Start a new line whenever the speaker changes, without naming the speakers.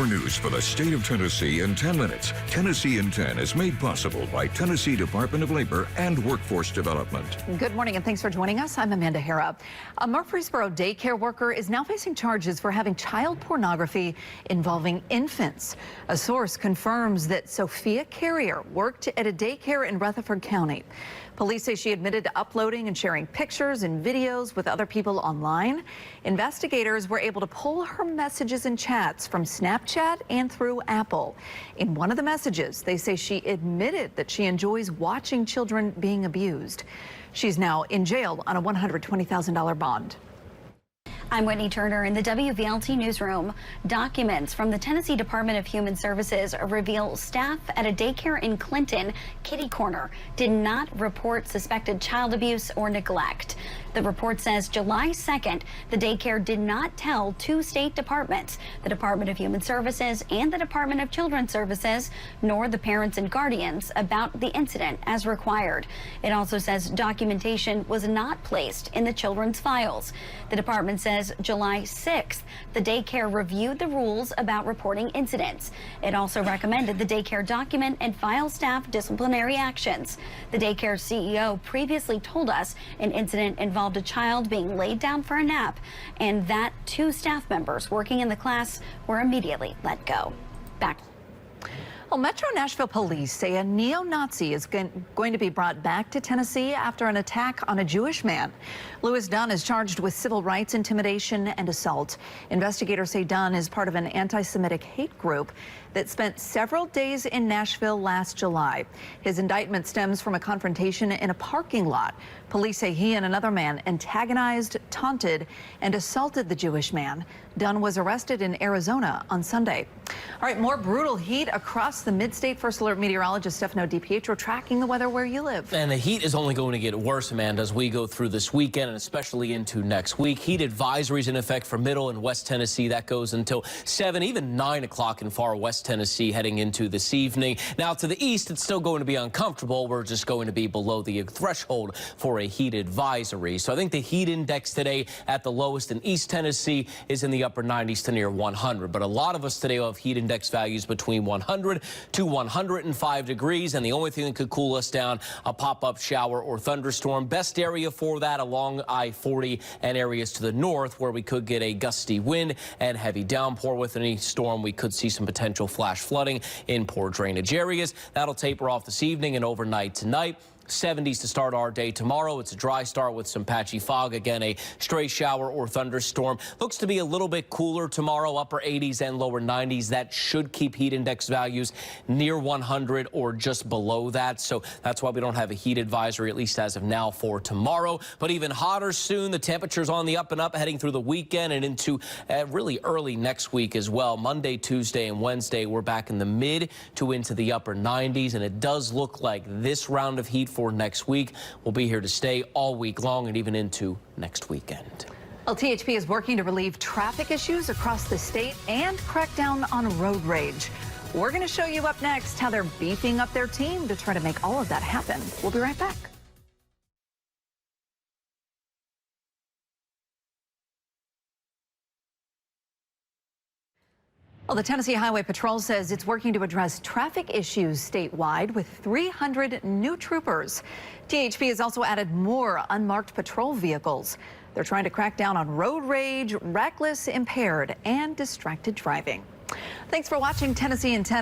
Your news for the state of Tennessee in 10 minutes. Tennessee in 10 is made possible by Tennessee Department of Labor and Workforce Development.
Good morning and thanks for joining us. I'm Amanda Hera. A Murfreesboro daycare worker is now facing charges for having child pornography involving infants. A source confirms that Sophia Carrier worked at a daycare in Rutherford County. Police say she admitted to uploading and sharing pictures and videos with other people online. Investigators were able to pull her messages and chats from Snapchat and through Apple. In one of the messages, they say she admitted that she enjoys watching children being abused. She's now in jail on a $120,000 bond.
I'm Whitney Turner in the WVLT newsroom. Documents from the Tennessee Department of Human Services reveal staff at a daycare in Clinton, Kitty Corner, did not report suspected child abuse or neglect. The report says July 2nd, the daycare did not tell two state departments, the Department of Human Services and the Department of Children's Services, nor the parents and guardians about the incident as required. It also says documentation was not placed in the children's files. The department says July 6th, the daycare reviewed the rules about reporting incidents. It also recommended the daycare document and file staff disciplinary actions. The daycare CEO previously told us an incident involved a child being laid down for a nap and that two staff members working in the class were immediately let go. Back.
Well, Metro Nashville police say a neo-Nazi is going to be brought back to Tennessee after an attack on a Jewish man. Lewis Dunn is charged with civil rights intimidation and assault. Investigators say Dunn is part of an anti-Semitic hate group that spent several days in Nashville last July. His indictment stems from a confrontation in a parking lot. Police say he and another man antagonized, taunted, and assaulted the Jewish man. Dunn was arrested in Arizona on Sunday. All right, more brutal heat across the mid-state. First Alert meteorologist Stefano DiPietro tracking the weather where you live.
And the heat is only going to get worse, Amanda, as we go through this weekend and especially into next week. Heat advisories in effect for Middle and West Tennessee. That goes until 7, even 9 o'clock in far West Tennessee heading into this evening. Now to the east, it's still going to be uncomfortable. We're just going to be below the threshold for a heat advisory. So I think the heat index today at the lowest in East Tennessee is in the upper 90s to near 100. But a lot of us today have heat index values between 100 to 105 degrees. And the only thing that could cool us down, a pop-up shower or thunderstorm. Best area for that along I-40 and areas to the north where we could get a gusty wind and heavy downpour. With any storm, we could see some potential flash flooding in poor drainage areas. That'll taper off this evening and overnight tonight. 70s to start our day tomorrow. It's a dry start with some patchy fog. Again, a stray shower or thunderstorm. Looks to be a little bit cooler tomorrow, upper 80s and lower 90s. That should keep heat index values near 100 or just below that. So that's why we don't have a heat advisory, at least as of now, for tomorrow. But even hotter soon. The temperatures on the up and up heading through the weekend and into really early next week as well. Monday, Tuesday, and Wednesday, we're back in the mid to into the upper 90s. And it does look like this round of heat for next week will be here to stay all week long and even into next weekend.
Well, THP is working to relieve traffic issues across the state and crack down on road rage. We're going to show you up next how they're beefing up their team to try to make all of that happen. We'll be right back. Well, the Tennessee Highway Patrol says it's working to address traffic issues statewide with 300 new troopers. THP has also added more unmarked patrol vehicles. They're trying to crack down on road rage, reckless, impaired, and distracted driving. Thanks for watching Tennessee in 10.